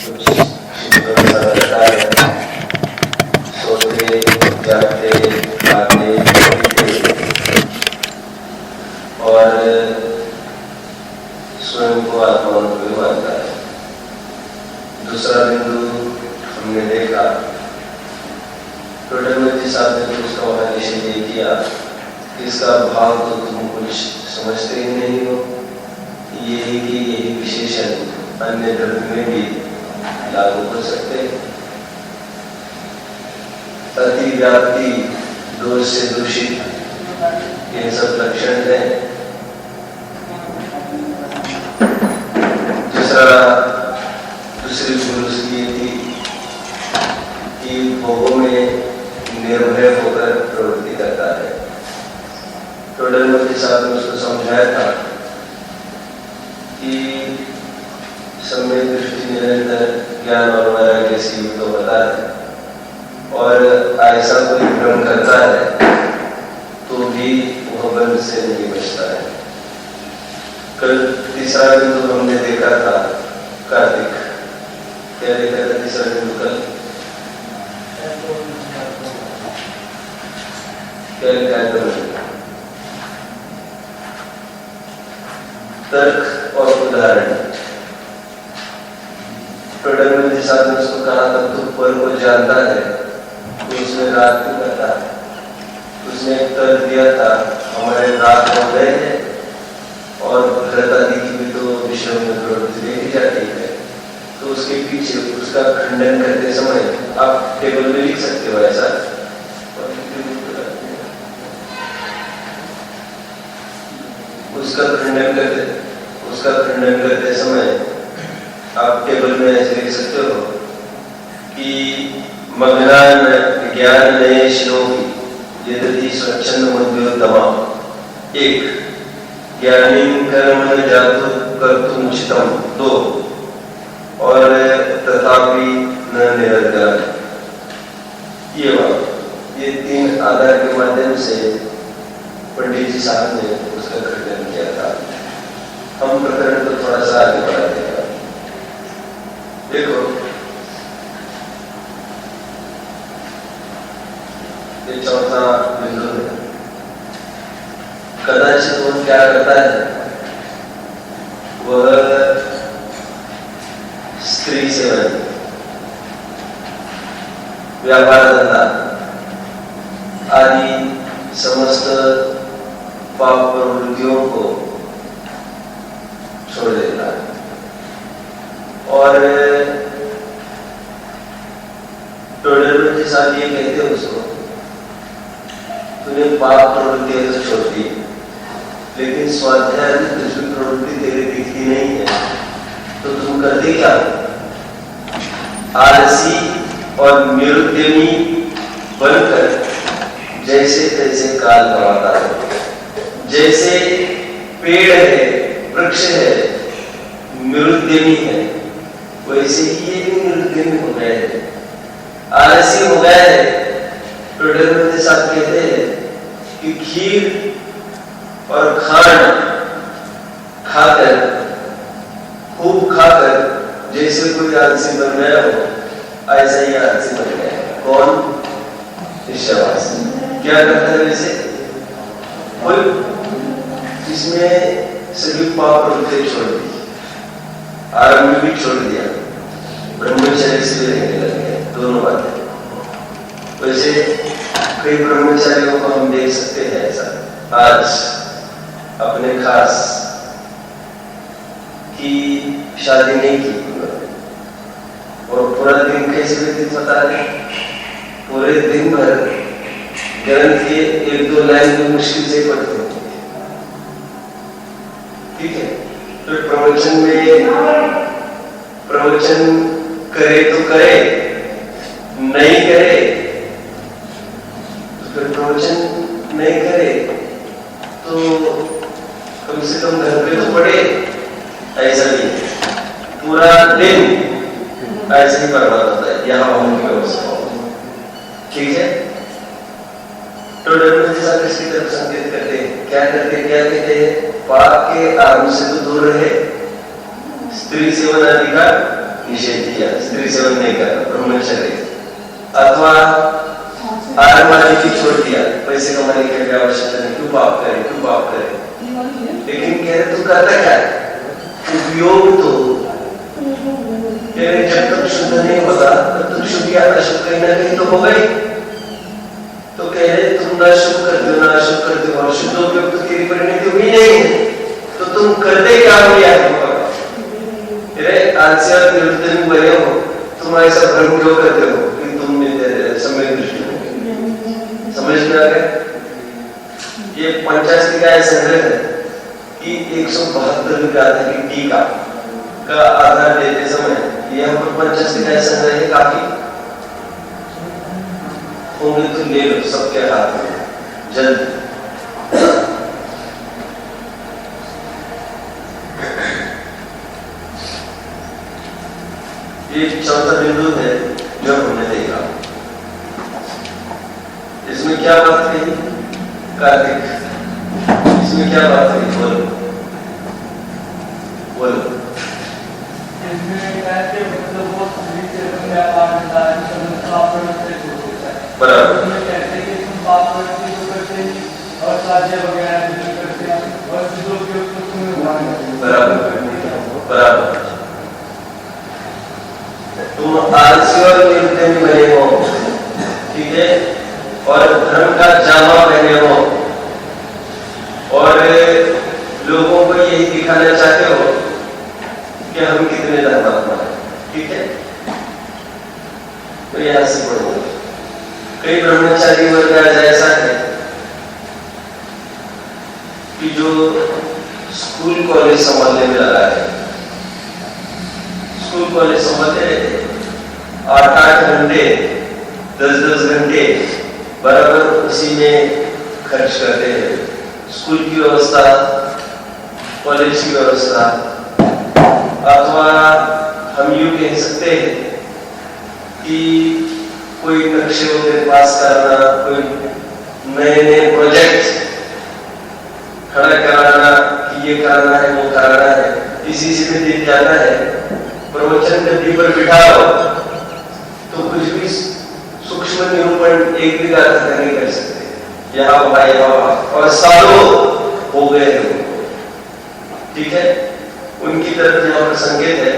कुछ ऐसा रहता है, सोते जागते खाते पीते और स्वयं को आत्मानुभवी मानता है। दूसरा बिंदु हमने देखा, टोटल साहब ने तो उसका वहां निश्चय ये किया कि इसका भाव तो तुम कुछ समझते ही नहीं हो, ये कि यही विशेषण अन्य धर्म में भी लागू हो सकते हैं। अतिव्याप्ति, दोष से दूषित, ये सब लक्षण हैं। दूसरी भूल उसकी थी कि भोगों में निर्भय होकर प्रवृत्ति करता है। टोडरमल साहब ने उसको समझाया था कि सम्यक दृष्टि निरंतर ज्ञान और वैराग्य से युक्त होता है और ऐसा कोई भ्रम करता है तो भी वह बंध से नहीं बचता है। कल तीसरा बिंदु हमने देखा था, कार्तिक क्या देखा था? तीसरा बिंदु कल क्या लिखा है? तर्क और उदाहरण। टोडरमल जी साहब ने उसको कहा था तू पर को जानता है तो उसमें रात क्यों करता है? उसने एक तर्क दिया था, हमारे रात हो गए हैं और भरत आदि की भी तो विषयों में प्रवृत्ति देखी जाती है, तो उसके पीछे उसका खंडन करते समय आप टेबल में लिख सकते हो ऐसा, उसका खंडन करते समय आप टेबल में ऐसे लिख सकते हो कि मग्नान ज्ञान नये श्लोकी यदि स्वच्छंद मध्योत्तमा, एक ज्ञानी कर्म न जातु कर्तुम उचितम, दो और तथापि न निरर्गल। ये तीन आधार के माध्यम से पंडित जी साहब ने उसका खंडन किया था। हम प्रकरण को थोड़ा सा आगे बढ़ाते हैं। देखो, ये चौथा बिंदु है। कदाचित वो क्या करता है, वह स्त्री सेवन, व्यापार धंधा आदि समस्त पाप प्रवृत्तियों को छोड़ देता है और टोडरमल जी साहब ये कहते हैं उसको, तूने पाप प्रवृत्तियां तो छोड़ दी लेकिन स्वाध्याय में कुछ भी प्रवृत्ति तेरे दिखती नहीं है, तो तुम करते क्या? आलसी और निरुद्यमी बनकर जैसे तैसे काल गवाता है। जैसे पेड़ है, वृक्ष है, निरुद्यमी है, वैसे ही ये भी निरुद्यमी हो गए हैं, आलसी हो गए हैं। टोडरमल जी साहब कहते हैं कि खीर और खांड खाकर, खूब खाकर जैसे कोई आलसी बन गया हो, ऐसा ही आलसी बन गया है। कौन? ईश्वरवासी। क्या करता है वैसे? कोई इसमें सभी पाप प्रवृत्ति छोड़ दी, आरंभ भी छोड़ दिया, ब्रह्मचारी से रहने लग गए, दोनों बातें। वैसे कई ब्रह्मचारियों को हम देख सकते हैं ऐसा आज अपने खास की शादी नहीं की और पूरा दिन कैसे व्यतीत होता है, पूरे दिन भर ग्रंथ के एक दो लाइन में मुश्किल से पढ़ते होते हैं। ठीक है, तो प्रवचन करे तो करे, नहीं करे तो फिर प्रवचन नहीं करे तो कम से कम घर पे तो पढ़े। ऐसा नहीं, पूरा दिन ऐसे ही बर्बाद होता है यहाँ होने की व्यवस्था। ठीक है, टोडरमल जी साहब इसकी तरफ संकेत करते हैं। क्या कहते हैं? पाप के आरंभ से तो दूर रहे, स्त्री सेवन आदि का निषेध किया। दिया, स्त्री सेवन नहीं करना, ब्रह्मचर्य। अथवा आराम की छोड़ दिया, पैसे कमाने की क्या आवश्यकता नहीं, क्यों पाप करे, क्यों पाप करे। लेकिन कह रहे तू करता क्या है, उपयोग तो कह रहे जब तक शुद्ध नहीं होता तब तक शुद्ध या अशुद्ध कहीं ना कहीं तो हो गई। तो कह रहे तुम ना शुभ करते हो ना अशुभ करते हो, और शुद्ध उपयोग तो तेरी परिणति हुई नहीं है, तो तुम करते क्या हो यार। आलसी और निरुद्ध बने हो, तुम ऐसा भ्रम क्यों करते हो कि तुम सम्यक दृष्टि हो। समझ में आ गया। ये 50 निकाय संग्रह है कि 172 गाथा की टीका का आधार देते समय यहाँ पर 50 निकाय संग्रह है, काफी होंगे तो ले लो सबके हाथ में जल्द। ये चौथा बिंदु है जो हमने देखा। इसमें क्या बात कही कार्तिक, इसमें क्या बात कही, बोलो बोलो। बराबर बराबर बराबर। तुम आलसी और निरुद्ध बने हो, ठीक है, और धर्म का जामा पहने हो, और लोगों को यही दिखाना चाहते हो कि हम कितने धर्मात्मा हैं, ठीक है। तो यहां से पढ़ो। कई ब्रह्मचारी वर्ग ऐसा है कि जो स्कूल कॉलेज संभालने में लगा है, स्कूल कॉलेज संभालते रहते 8-8 घंटे 10-10 घंटे बराबर उसी में खर्च करते हैं। स्कूल की व्यवस्था, कॉलेज की व्यवस्था, अथवा हम यूं कह सकते हैं कि कोई नक्शे होते पास करना, कोई नए नए प्रोजेक्ट खड़ा कराना कि ये कराना है वो कराना है, इसी से दिन जाना है। प्रवचन गद्दी पर बिठाओ तो कुछ भी सूक्ष्म निरूपण एक भी गाथा नहीं कर सकते, यहाँ वहां और सालों हो गए हैं, ठीक है। उनकी तरफ जहां पर संकेत है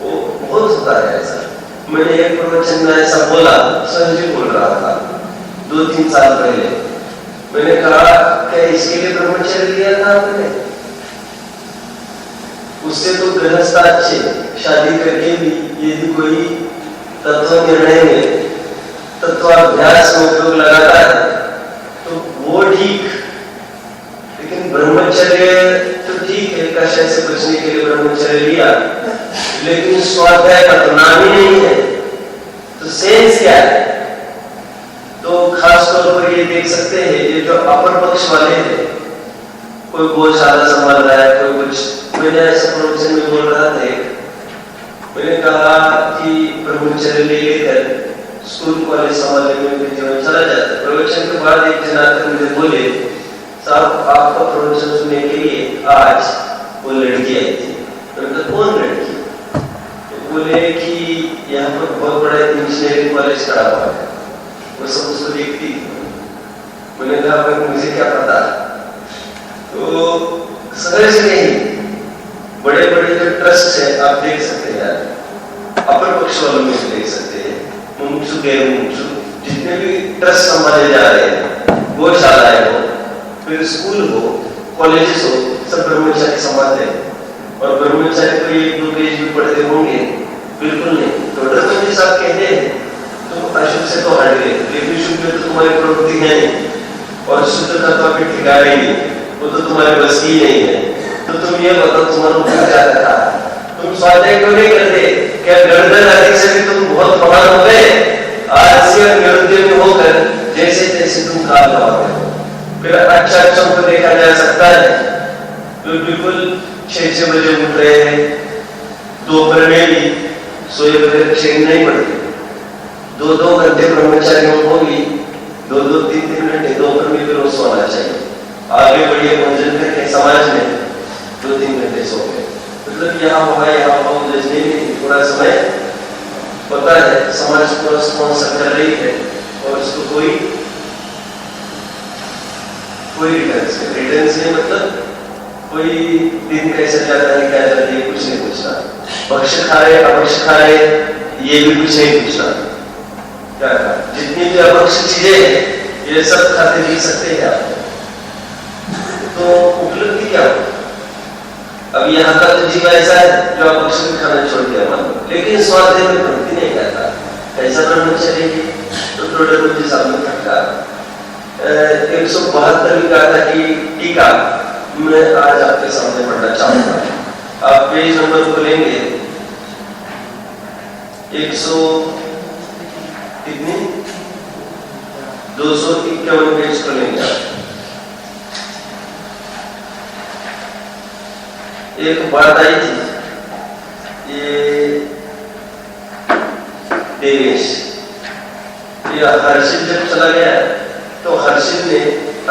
वो बहुत होता है ऐसा। मैंने एक प्रवचन में ऐसा बोला, संजय बोल रहा था 2-3 साल पहले। मैंने कहा क्या इसके लिए ब्रह्मचर्य लिया था आपने? उससे तो गृहस्थ अच्छे शादी करके भी यदि कोई तत्व निर्णय में तत्वाभ्यास में उपयोग लगाता है तो वो ठीक, लेकिन ब्रह्मचर्य तो ठीक है, कष्ट से बचने के लिए ब्रह्मचर्य लिया, लेकिन स्वाध्याय का तो नाम ही नहीं है, तो सेंस क्या है। तो खास तौर पर ये देख सकते हैं ये जो अपर पक्ष वाले हैं, कोई गौशाला संभाल रहा है, कोई कुछ। मैंने ऐसे प्रवचन में बोल रहा था, मैंने कहा कि ब्रह्मचर्य लेकर स्कूल कॉलेज संभालने में जीवन चला जाता है। प्रवचन के बाद एक जन आकर मुझे बोले, साहब आपका प्रवचन सुनने के लिए आज वो लड़की आई थी। मैंने कहा कौन लड़की? तो बोले कि यहाँ पर बहुत बड़ा इंजीनियरिंग कॉलेज खड़ा हुआ है, वो सब उसको देखती थी। मैंने कहा मुझे क्या पता। तो सहज नहीं, बड़े बड़े जो ट्रस्ट है आप देख सकते हैं, अपर पक्ष वालों में देख सकते हैं, मुमुक्षु गैर मुमुक्षु जितने भी ट्रस्ट संभाले जा रहे हैं, गौशालाएं हो, फिर स्कूल हो, कॉलेजेस हो, सब ब्रह्मचारी संभालते हैं। और ब्रह्मचारी को 1-2 पेज भी पढ़ते होंगे? बिल्कुल नहीं। तो ब्रह्मचारी साहब कहते हैं तुम अशुद्ध से तो हट गए, लेकिन शुद्ध में तो तुम्हारी प्रवृत्ति है नहीं, और शुद्ध का तो अभी ठिकाना नहीं, वो तो तुम्हारे बस की नहीं है। तो तुम ये बताओ तुम्हारा उपयोग क्या था? तुम स्वाध्याय क्यों नहीं करते? क्या गर्दन आदि से भी तुम बहुत महान हो गए? आलसी और निरुद्ध होकर जैसे तैसे तुम काल लगाओगे। फिर अच्छा को देखा जा सकता है तो बिल्कुल 6-6 बजे उठ रहे हैं, दोपहर में भी सोए बगैर चैन नहीं पड़ती। 2-2 घंटे ब्रह्मचारी होगी, 2-3 घंटे दोपहर में भी रोज सोना चाहिए। आगे बढ़िए भोजन करके समाज में 2-3 घंटे सो गए, मतलब यहाँ वहाँ जैसे थोड़ा समय पता है समाज को स्पॉन्सर कर रही है और उसको कोई रिटर्न से मतलब कोई दिन कैसे जाता है क्या जाता है कुछ नहीं पूछना, भक्ष खा रहे अभक्ष खा रहे ये भी कुछ नहीं पूछना, क्या जितनी भी अभक्ष चीजें हैं ये सब खाते पी सकते हैं आप, तो उपलब्धि क्या हो। अब यहाँ का तो जीव ऐसा है जो अभक्ष भी खाना छोड़ दिया मान लो, लेकिन स्वाध्याय में प्रवृत्ति नहीं करता, कैसा ब्रह्मचर्य की तो थोड़ा मुझे सामने थका 172 भी कहा था कि टीका मैं आज आपके सामने पढ़ना चाहूंगा। आप पेज नंबर खोलेंगे 251 पेज खोलेंगे आप। एक बात आई थी, ये देवेश ये हर्षित जब चला गया तो हर्षित ने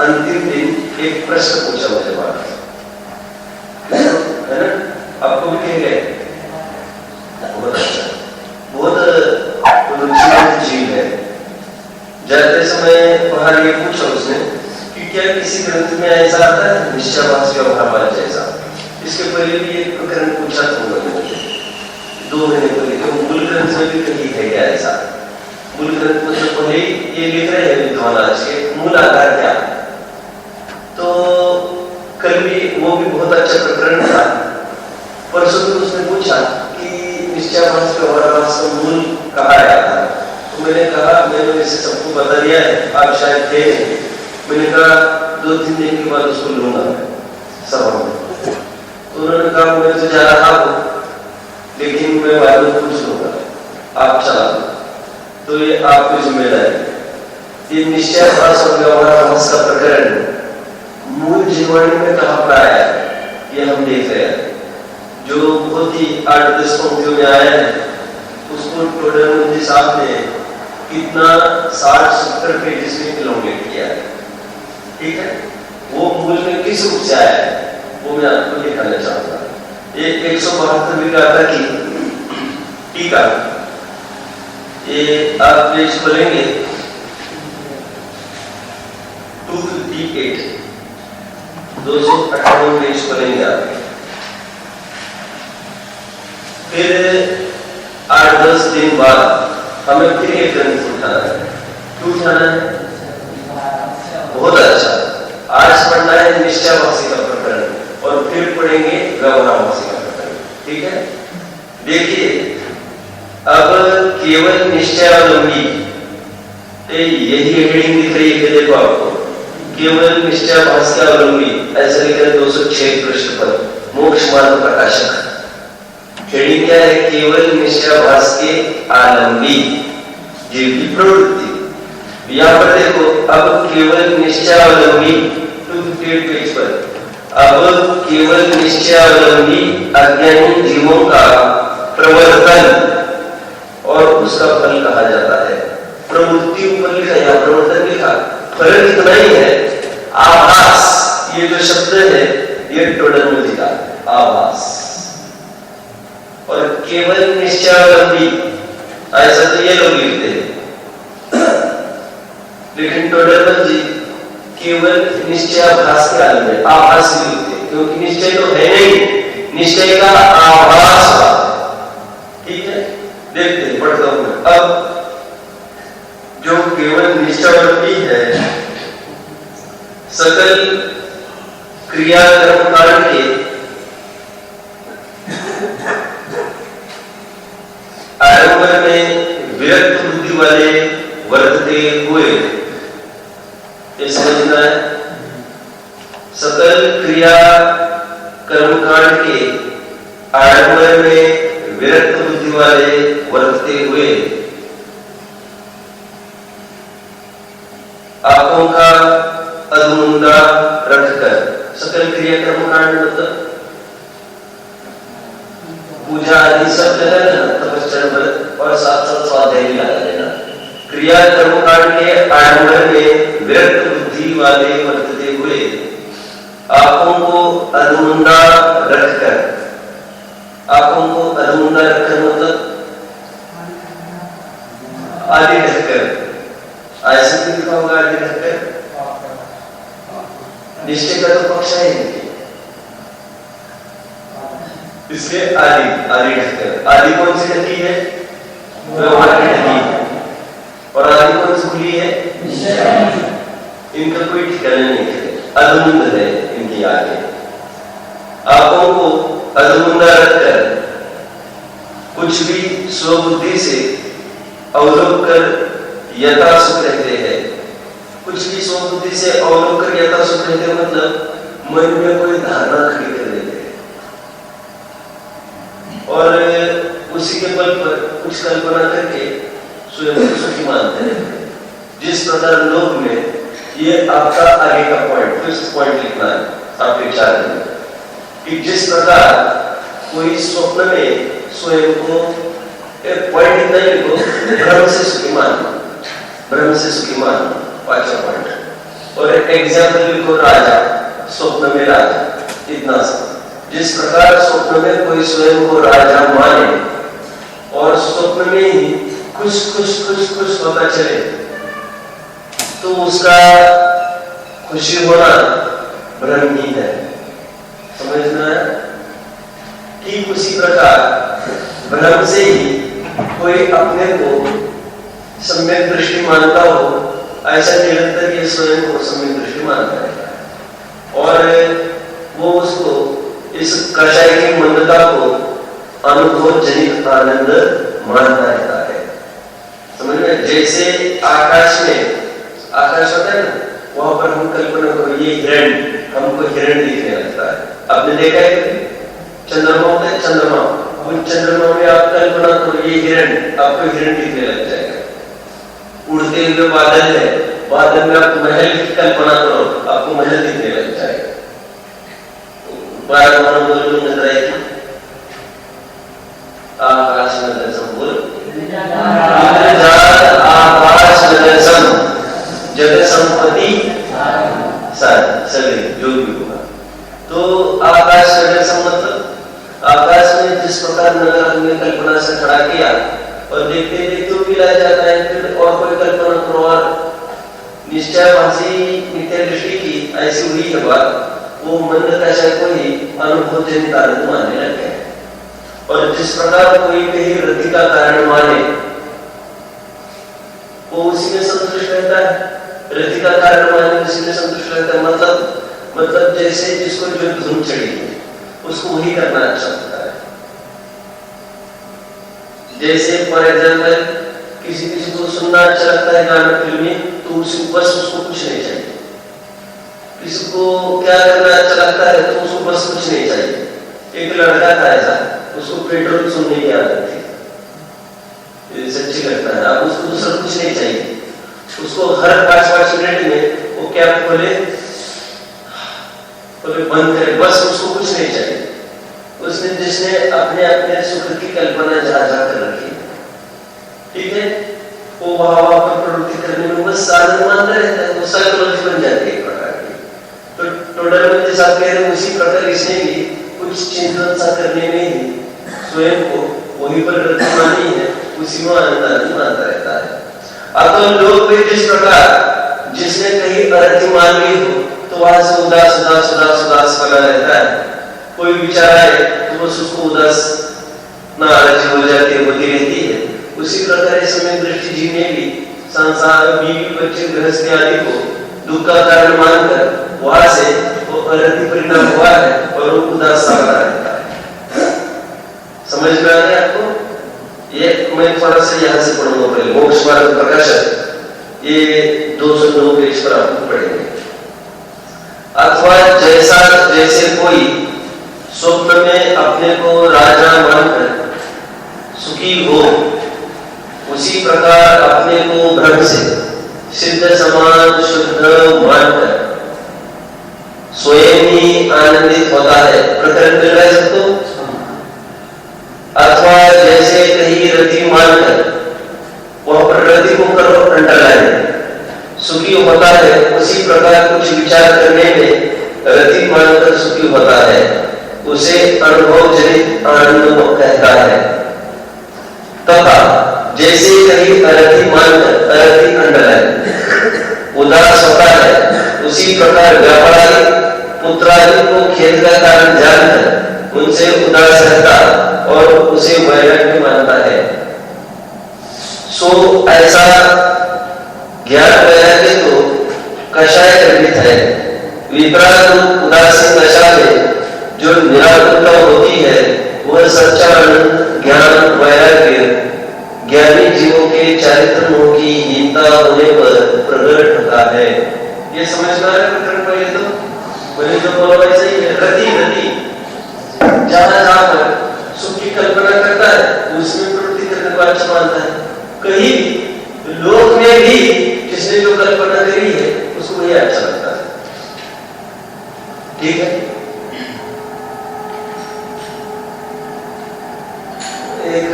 अंतिम दिन एक प्रश्न पूछा मुझे बात है ना, आपको भी कह गए बहुत अच्छा, बहुत रुचिकर चीज है। जाते समय बाहर ये पूछा उसने कि क्या किसी ग्रंथ में ऐसा आता है निश्चयवास व्यवहार जैसा, इसके पहले भी एक प्रकरण पूछा था उन्होंने 2 महीने पहले, तो मूल ग्रंथ में भी कहीं है क्या ऐसा, मूल ग्रंथ में तो पहले ये लिख रहे हैं विद्वान आज के मूल आधार क्या, तो कल भी वो भी बहुत अच्छा प्रकरण था। परसों भी उसने पूछा कि निश्चयवास व्यवहारवास का मूल कहाँ आया था, तो मैंने कहा मैंने इसे सबको बता दिया है, आप शायद थे, मैंने कहा 2-3 दिन के बाद उसको लूंगा सभा में, तो उन्होंने कहा मैं तो जा रहा हूँ लेकिन मैं बाद में पूछ लूंगा, आप चला दो, तो ये आपकी जिम्मेदारी। ये निश्चयवास और व्यवहारवास का प्रकरण मूल जीवन में कहाँ पर आया है ये हम देख रहे हैं, जो बहुत ही 8-10 पंक्तियों में आया है उसको टोडरमल साहब ने कितना 60-70 पेजेस में इलॉन्गेट किया है, ठीक है, वो मूल में किस रूप से आया है वो मैं आपको दिखाना चाहूंगा। ये 172 विकाता की टीका, ये आप पेज खोलेंगे 258 258 पेज खोलेंगे आप, फिर 8-10 दिन बाद हमें फिर एक ग्रंथ उठाना है, क्यों उठाना है, बहुत अच्छा, आज पढ़ना है निश्चयवासी का प्रकरण और फिर पढ़ेंगे व्यवहारवासी का प्रकरण, ठीक है। देखिए अब केवल निश्चयावलंबी, यही हेडिंग दिख रही है देखो आपको, केवल निश्चयाभास के अवलंबी, ऐसा लिखा है 206 पृष्ठ पर मोक्ष मार्ग प्रकाशक। हेडिंग क्या है, केवल निश्चयाभास के आलंबी जीव की प्रवृत्ति। यहाँ पर देखो अब केवल निश्चयावलंबी 258 पेज पर, अब केवल निश्चयावलंबी अज्ञानी जीवों का प्रवर्तन और उसका फल कहा जाता है। प्रवृत्ति ऊपर लिखा, यहाँ प्रवर्तन लिखा, फर्क इतना ही है, आभास ये जो शब्द है ये टोडरमल का आभास, और केवल निश्चयावलंबी ऐसा तो ये लोग लिखते हैं, लेकिन टोडरमल जी केवल निश्चयाभास के आलम में आभास ही लिखते हैं, क्योंकि निश्चय तो है नहीं, निश्चय का आभास हुआ, ठीक है। देखते पढ़ता हूं मैं, अब जो केवल निश्चयावलंबी है सकल क्रिया कर्म कांड के आरंभ में विरक्त बुद्धि वाले वर्तते हुए, ये समझना है, सकल क्रिया कर्मकांड के आरंभ में विरक्त बुद्धि वाले वर्तते हुए आंखों का अधमुंडा रखकर, सकल क्रिया कर्मकांड मतलब पूजा आदि सब लगा लेना, तपस्या व्रत और साथ साथ स्वाध्याय लगा लेना। क्रिया कर्मकांड के आडंबर में विरक्त बुद्धि वाले वर्तते हुए आंखों को अधमुंडा रखकर आंखों को अधमुंदा रखकर मतलब आधी ढककर, ऐसे भी लिखा होगा आधी ढककर। निश्चय का तो पक्ष है इसलिए आधी ढककर। आधी कौन सी ढकी है? व्यवहार की ढकी है। और आधी कौन सी खुली है? इनका कोई ठिकाना नहीं है, अधमुंद है इनकी आंखें। आंखों को अधमुंदा रखकर कुछ भी स्वबुद्धि से अवलोक कर यथा सुख रहते हैं। कुछ भी स्वबुद्धि से अवलोक कर यथा सुख रहते हैं मतलब मन में कोई धारणा खड़ी कर देते हैं और उसी के बल पर कुछ कल्पना करके स्वयं को सुखी मानते हैं। जिस प्रकार लोक में, ये आपका आगे का पॉइंट, फिफ्थ पॉइंट लिखना है आपके विचार में, कि जिस प्रकार कोई स्वप्न में स्वयं को, पॉइंट इतना ही लिखो, भ्रम से सुखी मानना, भ्रम से सुखी मानना, पांचवा पॉइंट। और एक एग्जाम्पल लिखो, राजा, स्वप्न में राजा, इतना सा। जिस प्रकार स्वप्न में कोई स्वयं को राजा माने और स्वप्न में ही खुश होता चले, तो उसका खुशी होना भ्रम ही है। समझना है? ठीक उसी प्रकार भ्रम से ही कोई अपने को सम्यक दृष्टि मानता हो, ऐसा निरंतर ये स्वयं को सम्यक दृष्टि मानता है और वो उसको इस कषाय की मंदता को अनुभव जनित आनंद मानता रहता है। समझ में? जैसे आकाश में, आकाश होता है ना, वहां पर हम कल्पना करो ये हिरण, हमको हिरण दिखने लगता है। आपने देखा है कभी? चंद्रमा होता है, चंद्रमा, उन चंद्रमा में आप कल्पना करो ये हिरण, आपको हिरण दिखने लग जाएगा। उड़ते हुए बादल है, बादल में आप महल की कल्पना करो, आपको महल दिखने लग जाएगा। बार बार बोलो नजर आएगी, आकाश में दर्शन बोल, आकाश में दर्शन, जगत संपत्ति सभी जो भी होगा। तो आकाश में दर्शन मतलब आकाश में जिस प्रकार नगर हमने कल्पना से खड़ा किया और देखते देखते भी ला जाता है, फिर और कोई कल्पना करो और निश्चयवासी मिथ्या दृष्टि की ऐसी हुई है बात, वो मंद कषाय को ही अनुभव जनित आनंद मानने लग गए। और जिस प्रकार कोई कहीं रति का कारण माने, वो उसी में संतुष्ट रहता है। रति का कारण माने उसी में संतुष्ट रहता है, मतलब जैसे जिसको जो धुन चढ़ी है उसको वही करना अच्छा लगता है। जैसे फॉर एग्जाम्पल किसी को सुनना अच्छा लगता है गाना फिल्मी, तो बस उसको कुछ नहीं चाहिए। किसी को क्या करना अच्छा लगता है तो उसको बस कुछ नहीं चाहिए। एक लड़का था ऐसा, उसको पेट्रोल सुनने की आदत थी, सच्ची लगता है, अब उसको दूसरा कुछ नहीं चाहिए। उसको हर 5-5 मिनट में वो कैप खोले बंद करे, बस उसको कुछ नहीं चाहिए। उसने जिसने अपने सुख की कल्पना जा कर रखी, ठीक है, वो वहां पर प्रवृत्ति करने में बस आनंद मानता रहता है, वो साइकोलॉजी बन जाती है एक प्रकार की। तो टोटल में जैसा कह रहे हैं उसी प्रकार इसने भी कुछ चिंतन सा करने में ही स्वयं को वही पर रति मानी है, उसी में आनंद मानता रहता है। अब तो लोग भी जिस प्रकार जिसने कहीं अरति मान ली हो तो वहां से उदास बना रहता है। कोई विचार आए तो बस उसको उदास नाराज हो जाती है, होती रहती है। उसी प्रकार समय दृष्टि जी ने भी संसार बीवी बच्चे गृहस्थी आदि को दुख का कारण मानकर वहां से वो अरति परिणाम हुआ है और वो उदास सा बना रहता है। समझ में आ गया आपको? ये मैं थोड़ा सा यहाँ से पढ़ूंगा पहले, मोक्ष मार्ग प्रकाशक, ये 209 पेज पर आपको पढ़ेंगे। अथवा जैसे कोई स्वप्न में अपने को राजा मानकर सुखी हो, उसी प्रकार अपने को भ्रम से सिद्ध समान शुद्ध मानकर स्वयं ही आनंदित होता है। प्रकरण मिल रहा है सबको? अथवा जैसे कहीं रति मानकर, वहां पर रति को करो अंडरलाइन, सुखी होता है, उसी प्रकार कुछ विचार करने में रति मानकर सुखी होता है, उसे अनुभव जनित आनंद कहता है। तथा जैसे कहीं अरथी मानकर अरथी अंडर उदास होता है, उसी प्रकार व्यापारी पुत्रादि को खेद का कारण जानकर उनसे उदास रहता और उसे वैराग्य मानता है। सो ऐसा ज्ञान वैराग्य तो कषाय अर्पित है। विपराग रूप उदासीन दशा में जो निराकुलता होती है, वह सच्चा आनंद ज्ञान वैराग्य ज्ञानी जीवों के चारित्र मोह की हीनता होने पर प्रकट होता है। ये समझना है प्रकरण पहले तो बोलो ऐसे ही रति जहां पर सुख की कल्पना करता है, उसमें प्रवृत्ति करने को अच्छा मानता है। कहीं लोक में भी जिसने जो कल्पना करी है, उसको ये अच्छा लगता है। ठीक है, एक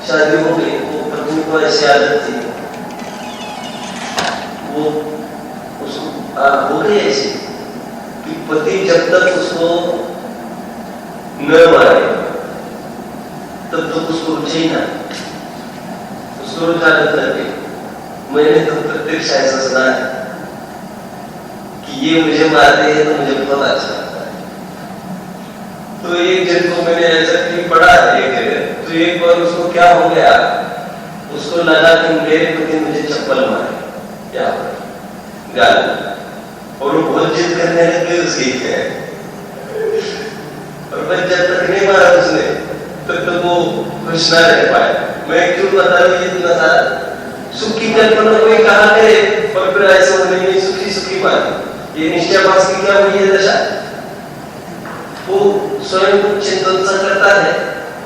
शादी हो गई, वो पत्नी को ऐसी आदत थी, वो उसको हो गई ऐसी कि पति जब तक उसको न मारे तब तक उसको रुचे ही ना, उसको रुचानत कर गई। मैंने तो प्रत्यक्ष ऐसा सुना है कि ये मुझे मारते हैं तो मुझे बहुत अच्छा लगता है। तो एक जन को मैंने ऐसा कहीं पढ़ा है एक जगह, तो एक बार उसको क्या हो गया, उसको लगा कि मेरे पति मुझे चप्पल मारे क्या गाल, और वो बहुत जिद करने लग गई उसकी है। और मैं जब तक नहीं मारा उसने तब तक वो खुश ना रह पाया। मैं क्यों बता रहा हूँ, ये इतना सारा सुख की कल्पना कोई कहा करे और फिर ऐसे होने में सुखी सुखी माने, ये निश्चयवास की क्या हुई है दशा। वो स्वयं कुछ चिंतन सा करता है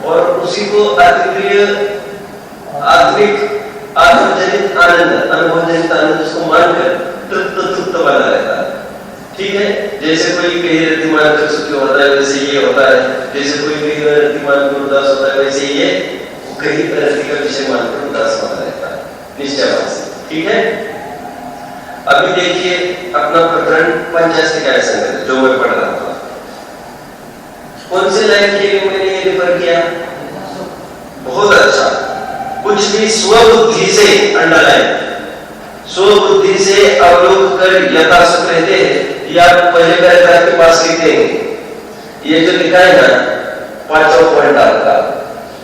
और उसी को अद्वितीय आत्मिक आत्मजनित आनंद अनुभवजनित आनंद उसको मानकर तृप्त बना रहता है। ठीक है, जैसे कोई कहीं रति मानकर सुखी होता है वैसे ये होता है, जैसे कोई कहीं रति मानकर उदास होता है वैसे ये कहीं रति का विषय मानकर उदास बना रहता है निश्चयवास। ठीक है, अभी देखिए अपना प्रकरण पंचास्तिकाय संग्रह जो मैं पढ़ रहा था, कौन से लाइन के लिए मैंने ये रेफर किया, बहुत अच्छा, कुछ भी स्वबुद्धि से अंडरलाइन, स्वबुद्धि से अवलोक कर यथा सुख रहते हैं। ये आप पहले पैराग्राफ के पास लिखते हैं, ये जो लिखा है ना 5वां पॉइंट आपका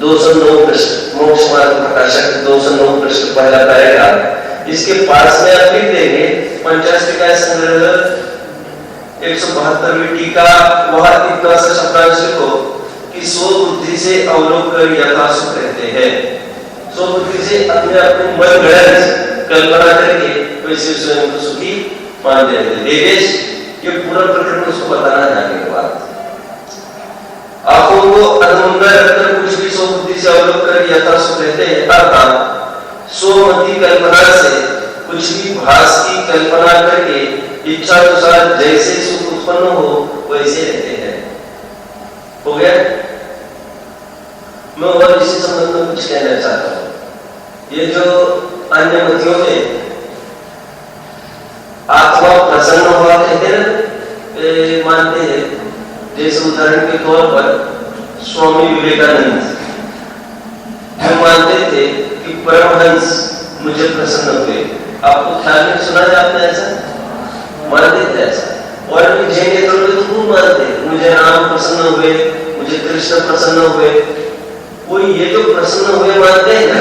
209 पृष्ठ मोक्ष मार्ग प्रकाशक 209 पृष्ठ पहला पैराग्राफ, इसके पास में आप लिख देंगे पंचास्तिकाय संग्रह 172वीं टीका, वहां इतना सा शब्दांश लिखो कि स्वबुद्धि से अवलोक कर यथा सुख रहते हैं। स्वबुद्धि से अपने अपने मन गढ़ कल्पना करके वैसे स्वयं को सुखी मान लेते हैं। देवेश ये पूरा प्रकरण उसको बताना है आगे के बाद। आंखों को अधमंगा रखकर कुछ भी स्वबुद्धि से अवलोक कर यथा सुख रहते हैं, अर्थात स्वमति कल्पना से कुछ भी भास की कल्पना करके इच्छा अनुसार जैसे सुख उत्पन्न हो वैसे रहते हैं। हो गया, मैं और इसी संबंध में कुछ कहना चाहता हूं। ये जो अन्य मतियों में आत्मा प्रसन्न हुआ कहते हैं, मानते हैं, जैसे उदाहरण के तौर पर स्वामी विवेकानंद जो मानते थे कि परमहंस मुझे प्रसन्न हुए। आपको ख्याल में सुना है आपने ऐसा मानते थे ऐसा, और भी जैन नेताओं तो खूब मानते, मुझे राम प्रसन्न हुए, मुझे कृष्ण प्रसन्न हुए। वो ये जो प्रसन्न हुए मानते हैं ना,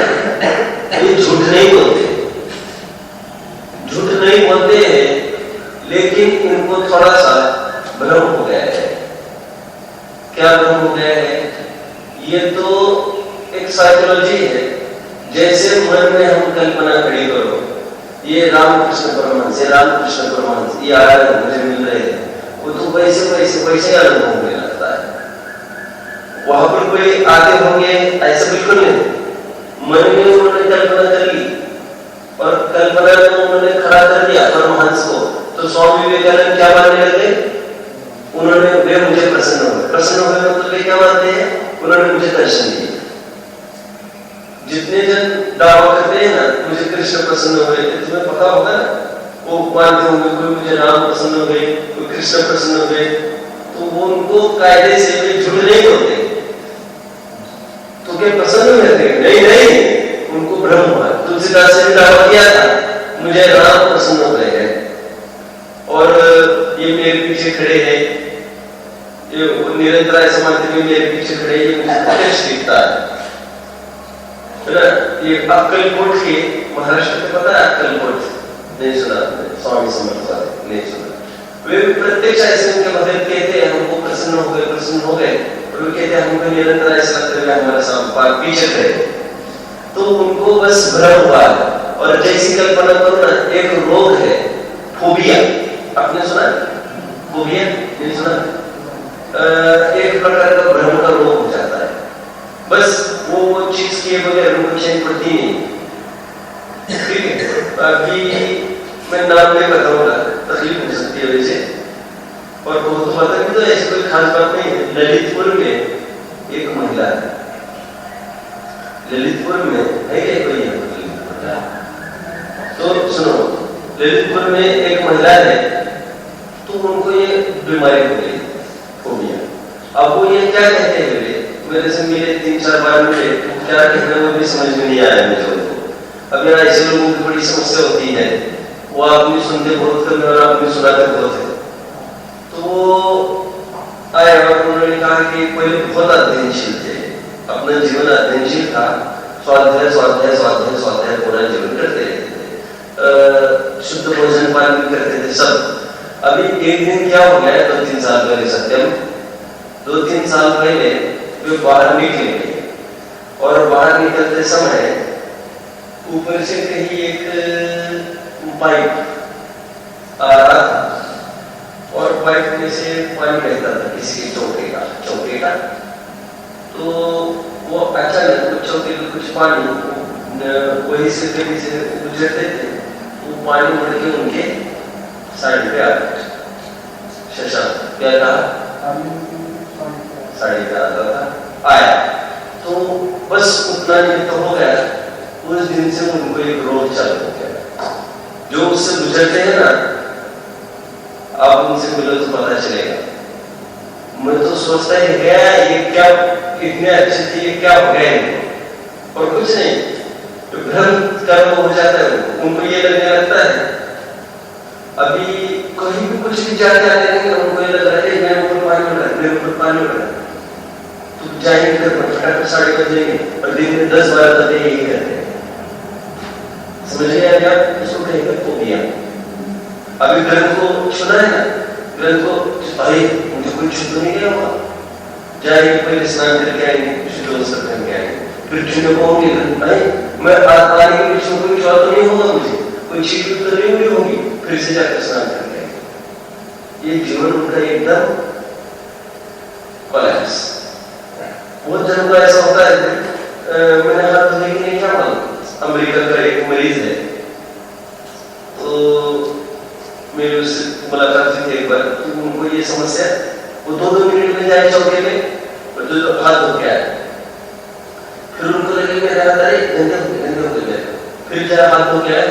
ये झूठ नहीं बोलते, झूठ नहीं बोलते हैं, लेकिन इनको थोड़ा सा भ्रम हो गया है। क्या भ्रम हो गया है? ये तो एक साइकोलॉजी है। जैसे मन में हम कल्पना खड़ी करो, ये रामकृष्ण परमहंस, ये रामकृष्ण परमहंस, ये आनंद मुझे मिल रहे हैं, वो तो वैसे वैसे वैसे आनंद होने लगता है। वहां पर कोई आते होंगे ऐसा बिल्कुल नहीं, मन में उन्होंने कल्पना कर ली और कल्पना को उन्होंने खड़ा कर दिया परमहंस को, तो स्वामी विवेकानंद क्या मानने लगे? उन्होंने वे मुझे प्रसन्न हुए, प्रसन्न हुए मतलब वे क्या मानते हैं? उन्होंने मुझे दर्शन दिए। जितने जन दावा करते हैं ना मुझे कृष्ण प्रसन्न हुए, तुम्हें पता होगा ना, वो मानते होंगे कोई मुझे राम प्रसन्न हुए, कोई कृष्ण प्रसन्न हुए, तो वो उनको कायदे से वे झूठ नहीं बोलते, तो क्या प्रसन्न रहते? नहीं, उनको भ्रम हुआ। तुलसीदास ने दावा किया था, मुझे राम प्रसन्न हो गए हैं और ये मेरे पीछे खड़े हैं, ये निरंतर समाधि में मेरे पीछे खड़े, ये मुझे प्रत्यक्ष दिखता है ना। ये अक्कलकोट के महाराष्ट्र में, पता है अक्कलकोट? नहीं सुना? स्वामी समर्थ नहीं सुना? वे प्रत्यक्ष ऐसे उनके भगत कहते हैं, हमको प्रसन्न हो गए, प्रसन्न हो गए, और वे कहते हैं हमको निरंतर ऐसा लगता है हमारे सामने पीछे खड़े, तो उनको बस भ्रम हुआ। और जैसी कल्पना करो ना, एक रोग है फोबिया, आपने सुना फोबिया? नहीं सुना? एक प्रकार का भ्रम का रोग हो जाता है, बस वो चीज के बगैर उनको चैन पड़ती नहीं। ठीक है, बाकी मैं नाम नहीं बताऊंगा, तकलीफ हो सकती है वैसे, और बहुत पता भी तो ऐसी कोई खास बात नहीं है। ललितपुर में एक महिला है, ललितपुर में है क्या कोई है? तो सुनो, ललितपुर में एक महिला है, तो उनको ये बीमारी हो गई फोबिया। अब वो ये क्या कहते हैं, मेरे से मिले 3-4 बार मिले, तो क्या कहते हैं वो भी समझ में नहीं आया मुझे उनको। अब यहाँ ऐसे लोगों की बड़ी समस्या होती है, वो आदमी सुनते बहुत कम और आदमी सुनाते बहुत है। तो आए और उन्होंने कहा कि पहले बहुत अध्ययनशील थे, अपना जीवन अध्ययनशील था, स्वाध्याय स्वाध्याय स्वाध्याय स्वाध्याय पूरा जीवन करते रहते थे, शुद्ध भोजन पान भी करते थे सब। अभी एक दिन क्या हो गया, 2-3 साल पहले, सत्यम 2-3 साल पहले वे बाहर निकले, और बाहर निकलते समय ऊपर से कहीं एक पाइप आ रहा था, और पाइप में से पानी बहता था किसी के चौके का। तो वो अचानक कुछ चौके में कुछ पानी वही से कहीं से गुजरते थे, वो पानी उड़ के उनके साइड पे आ गया। शशांक क्या कहा? साड़ी पे आता था, आया तो बस उतना ही तो हो गया। उस दिन से उनको एक रोग चालू हो गया। जो उससे गुजरते हैं ना, आप उनसे मिलो तो पता चलेगा। मैं तो सोचता ही गया ये क्या इतने अच्छे थे, ये क्या हो गया इनको, और कुछ नहीं, तो भ्रम कर्म हो जाता है उनको। ये लगने लगता है अभी कहीं भी कुछ भी जाके आते रहेंगे, उनको ये लग रहा है मेरे ऊपर पानी उड़ रहा है, मेरे ऊपर पानी उड़ रहा है, तो जाएंगे फटाफट 7:30 बजेंगे, और दिन में 10-12 बजे यही करते हैं। समझ गए क्या? इसको कहेंगे फोबिया। अभी ग्रंथ को सुना है ना, ग्रंथ को भाई मुझे कुछ शुद्ध नहीं गया हुआ, जाएंगे पहले स्नान करके आएंगे, शुद्ध वस्त्र पहन के आएंगे, फिर चुने को होंगे भाई मैं आने के पीछे कोई विश्वास तो नहीं होगा, मुझे कोई चीज तो नहीं हुई होगी, फिर से जाकर स्नान करके आएंगे। ये जीवन उनका एकदम कोलैप्स। बहुत जनों का ऐसा होता है। मैंने हाथ धोने के लिए क्या मालूम, अमेरिका का एक मरीज है, तो मेरी उससे मुलाकात हुई थी एक बार, तो उनको ये समस्या, वो 2-2 मिनट में जाए चौके पे, और जो हाथ धो के आए, फिर उनको लगे मेरे हाथ गंदे हो गए, फिर क्या हाथ धो के आए,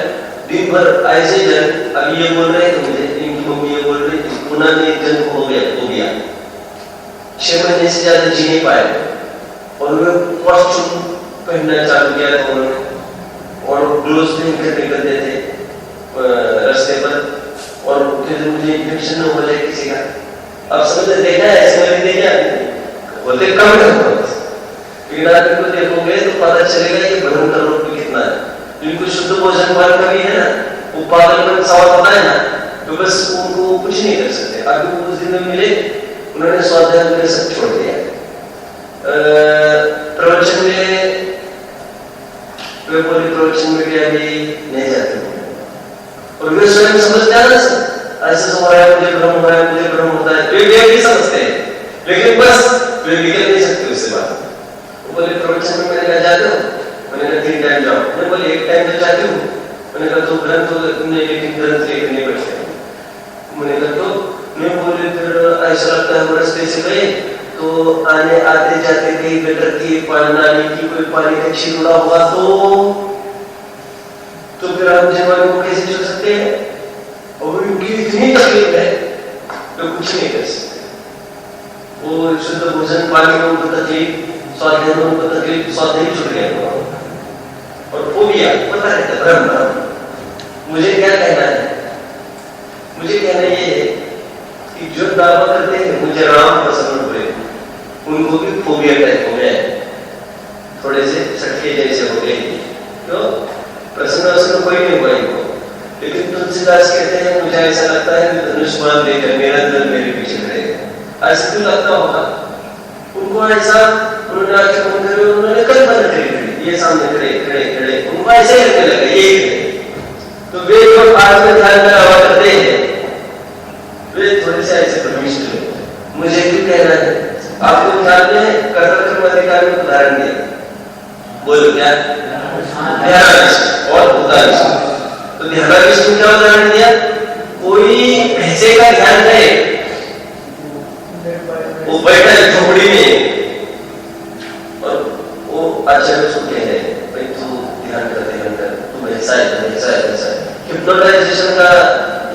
दिन भर ऐसे जन। अभी ये बोल रहे थे मुझे, इनकी मम्मी ये बोल रही थी, पुणे में एक जन को हो गया 6 महीने से ज्यादा जी नहीं पाए, और वे कॉस्ट्यूम पहनना चालू किया था उन्होंने, और ग्लोव्स पहन कर निकलते थे रास्ते पर, और फिर मुझे इन्फेक्शन न हो जाए किसी का। अब समझ देखा है ऐसे मरीज देखा बोलते कम है, लेकिन आदमी को देखोगे तो पता चलेगा ये भयंकर रोग भी कितना है। जिनको शुद्ध भोजन पान का भी है ना, वो पागलपन सवाल होता है ना, तो बस उनको कुछ नहीं कर सकते। अभी उस दिन में मिले, उन्होंने स्वाध्याय में सब छोड़ दिया। प्रवचन में वे बोले प्रवचन में भी अभी नहीं जाते, और वे स्वयं समझते हैं ना ऐसे हो रहा है, मुझे भ्रम हो रहा है, मुझे भ्रम होता है, वे भी समझते हैं, लेकिन बस वे निकल नहीं सकते उससे बात। वो बोले प्रवचन में मैंने कहा जाते हो, मैंने कहा 3 टाइम जाओ, मैं बोले 1 टाइम तो जाती हूँ, मैंने कहा तो ग्रंथ तुमने लेकिन ग्रंथ लेकर नहीं बैठते, मैंने कहा तो नहीं बोले, फिर ऐसा लगता है रास्ते से गए तो आने आते जाते कहीं गटर की नाली की कोई पानी का छिड़का हुआ तो फिर हम जीवन को कैसे छोड़ सकते हैं, और उनकी इतनी तकलीफ है तो कुछ नहीं कर सकते। वो शुद्ध भोजन पानी में उनको तकलीफ, स्वाध्याय में उनको तकलीफ, स्वाध्याय छूट गया और फोबिया पता रहता भ्रम। मुझे क्या कहना है? मुझे कहना ये है कि जो दावा करते हैं मुझे राम पसंद हुए, उनको भी फोबिया टाइप हो गया है, थोड़े से सटके जैसे हो गए। क्यों? प्रसन्न कोई नहीं हुआ इनको, लेकिन तुलसीदास कहते हैं मुझे ऐसा लगता है कि धनुष बाण लेकर मेरा दिल मेरे पीछे खड़ेगा। ऐसा क्यों लगता होगा उनको? ऐसा उन्होंने आंखें बंद करी, उन्होंने कल्पना करी, ये सामने खड़े खड़े खड़े, उनको ऐसे ही लगने लगा ये खड़े। तो वे जो आज में ध्यान में रहा करते हैं वे थोड़े से ऐसे परमिष्ट लोग। मुझे क्यों कहना है? आपको ध्यान में कर्तव्य अधिकार में उदाहरण दिया, बोलो क्या? ध्यानाविष्ट और भूताविष्ट। तो ध्यानाविष्ट में क्या उदाहरण दिया? कोई पैसे का ध्यान है, वो बैठा है झोपड़ी में और वो आचार्य सुनते हैं भाई तू ध्यान कर, तू ऐसा है ऐसा है ऐसा है। हिप्नोटाइजेशन का,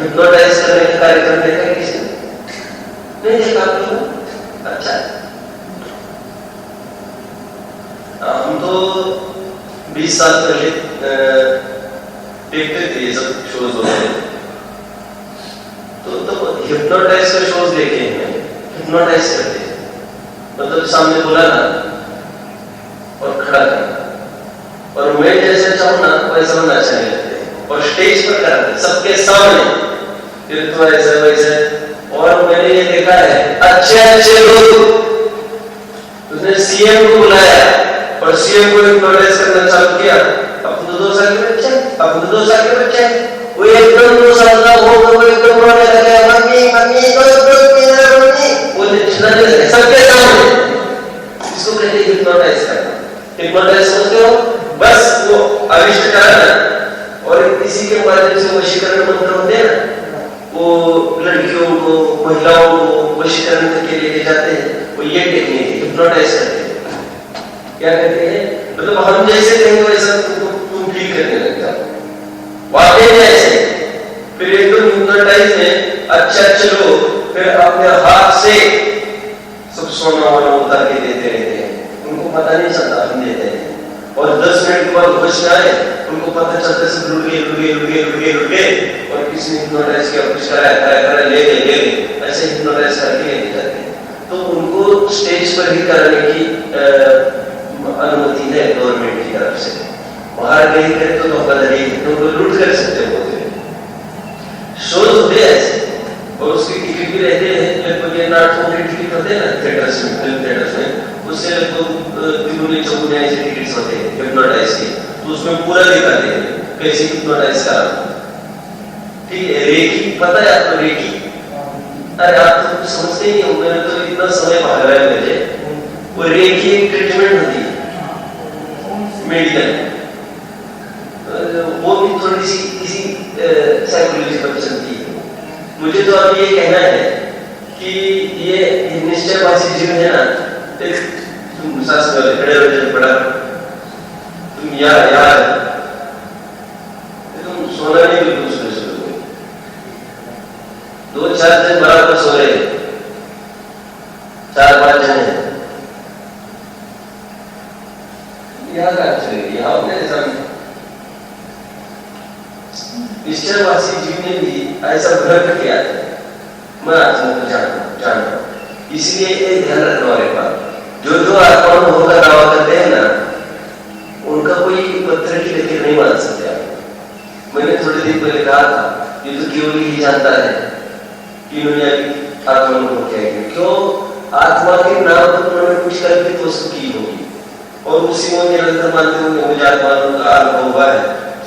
हिप्नोटाइज करने का कार्यक्रम देखा है किसी ने? नहीं देखा आप लोग? अच्छा, हम तो 20 साल पहले देखते थे ये सब शोज होते हैं, तो हिप्नोटाइज का शोज देखे हैं, हिप्नोटाइज करते हैं, मतलब सामने बोला ना और खड़ा करना, और मैं जैसे चाहूँ ना वैसा होना चाहिए और स्टेज पर कराते सबके सामने, फिर तो ऐसे वैसे। और मैंने ये देखा है अच्छे अच्छे लोग, उसने सीएम को बुलाया और सीएम को हिप्नोटाइज करना चालू किया। अपने 2 साल के बच्चे, अपने 2 साल के बच्चे, वो एकदम 2 साल का हो तो वो एकदम रोने लगे, मम्मी मम्मी मम्मी बोले चिल्लाने लगे सबके सामने। इसको कहते हैं हिप्नोटाइज करना। हिप्नोटाइज समझते हो? बस वो अविष्ट कराना और इसी के माध्यम से वशीकरण मंत्र होते हैं ना, वो लड़कियों को, महिलाओं को वशीकरण करके लेके जाते हैं, वो ये टेक्निक है, हिप्नोटाइज करते हैं। क्या कहते हैं? मतलब हम जैसे कहेंगे वैसा तुम फील करने लग जाओ, वाकई में ऐसे। फिर एकदम हिप्नोटाइज में अच्छे लोग फिर अपने हाथ से सब सोना वाला उतार के देते रहते हैं, उनको पता नहीं चलता हम देते हैं, और 10 मिनट के बाद होश में आए उनको पता चलता है सब लुट गए और किसी ने हिप्नोटाइज किया, कुछ करा ले गए, ऐसे हिप्नोटाइज करके लेके जाते हैं। तो उनको स्टेज पर ही करने की अनुमति है गवर्नमेंट की तरफ से, बाहर नहीं करे तो धोखाधड़ी, तो लूट कर सकते हो। शोज होते हैं ऐसे और उसके टिकट भी रहते हैं, लगभग 800 के टिकट होते हैं ना थिएटर्स में, फिल्म थिएटर्स में, उससे लगभग 3-4 ऐसे टिकट्स होते हैं हिप्नोटाइज के। तो उसमें पूरा दिखाते हैं कैसे हिप्नोटाइज करा। ठीक है, रेकी पता है आपको? रेकी, अरे आप तो कुछ समझते ही हो, मैंने तो इतना समय भाग रहा है मुझे। वो रेकी एक ट्रीटमेंट होती है मेडिकल, वो भी थोड़ी सी किसी साइकोलॉजी पर चलती है। मुझे तो अभी ये कहना है कि ये निश्चयवासी जीवन है ना, तुम सांस में खड़े हो जाए बड़ा, तुम यार तुम सोना नहीं बिल्कुल सुबह 2-4 जन बराबर सो रहे, 4-5 जन है यहाँ निश्चयवासी जीव ने भी ऐसा भ्रम किया है, मैं आत्मा को जानता। इसलिए एक ध्यान रखना वाले बात, जो आत्मा में होकर दावा करते हैं ना, उनका कोई पत्थर की लकीर नहीं मान सकते आप। मैंने थोड़े दिन पहले कहा था ये तो केवल ही जानता है कि उन्होंने आत्मा में हो क्या है, क्यों आत्मा के नाम पर उन्होंने कुछ कल्पित वस्तु की होगी और उसी में निरंतर मानते होंगे मुझे आत्मा का अनुभव हुआ है।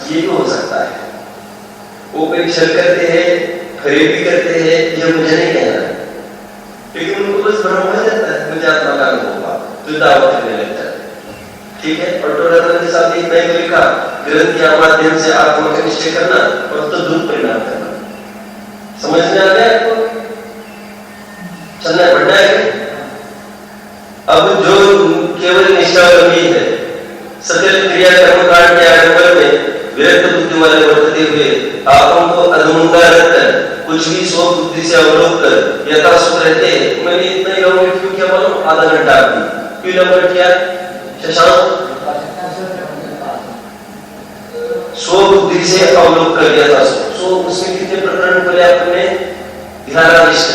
ये भी हो सकता है, वो परीक्षण करते हैं, खरीद भी करते हैं, ये मुझे नहीं कहना है, लेकिन उनको बस भ्रम हो जाता है मुझे आत्मा का अनुभव हुआ, तो दावा करने लगता है। ठीक है, और टोराटन के साथ इतना ही लिखा, ग्रंथ के माध्यम से आत्मा का निश्चय करना और तो दुख परिणाम करना। समझ में आ गया आपको? चलना बढ़ना है। अब जो केवल निष्ठा वाली है, सकल क्रिया कर्मकांड के आरंभ में विरक्त बुद्धि वाले वर्तते हुए आपको अधमुंगा रखकर कुछ भी स्व बुद्धि से अवलोक कर यथा सुख रहते। मैंने इतना इलाबोरेट क्यों किया मालूम? आधा घंटा आपने क्यों इलाबोरेट किया? शशांक, स्व बुद्धि से अवलोक कर यथा सुख। सो उसमें कितने प्रकरण बोले आपने? ध्यानाधिष्ठ।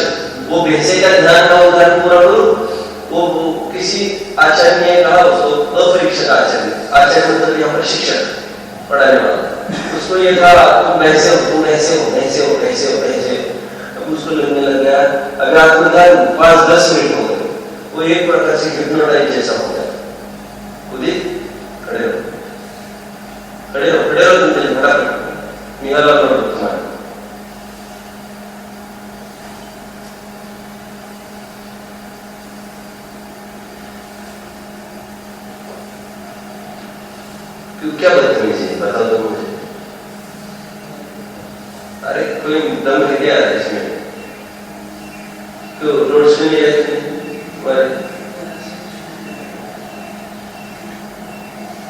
वो भैंसे का ध्यान का उदाहरण पूरा करो। वो किसी आचार्य ने कहा उसको, अपरीक्षक आचार्य, आचार्य मतलब यहाँ पर शिक्षक पढ़ाने वाला, उसको ये कहा तुम ऐसे हो, तुम ऐसे हो, ऐसे हो, ऐसे हो, ऐसे। अब उसको लगने लग गया अगर आत्मज्ञान 5-10 मिनट हो गए, वो एक प्रकार से हिप्नोटाइज जैसा हो गया। खुद ही खड़े रहो, खड़े रहो, खड़े रहो, तुम फटाफट निकाला करो तुम्हारा। क्या बदतमीजी है बताओ तो मुझे। अरे कोई दम है क्या इसमें? क्यों नोट्स में नहीं रहते?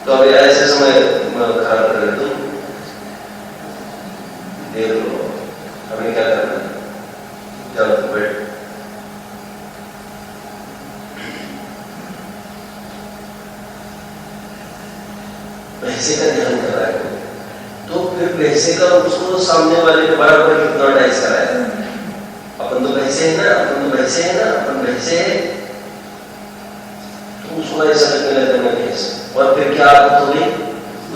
तो अभी ऐसे समय खराब कर रहे तुम, देख लो हमें क्या करना। जाओ बैठ। पैसे का ध्यान कर रहा है तो फिर पैसे का उसको सामने वाले के बराबर हिप्नोटाइज कर रहा है। अपन तो पैसे है ना, अपन तो पैसे है ना, अपन पैसे है, तो उसको ऐसा लगने लगता मैं पैसे। और फिर क्या आदत हो गई?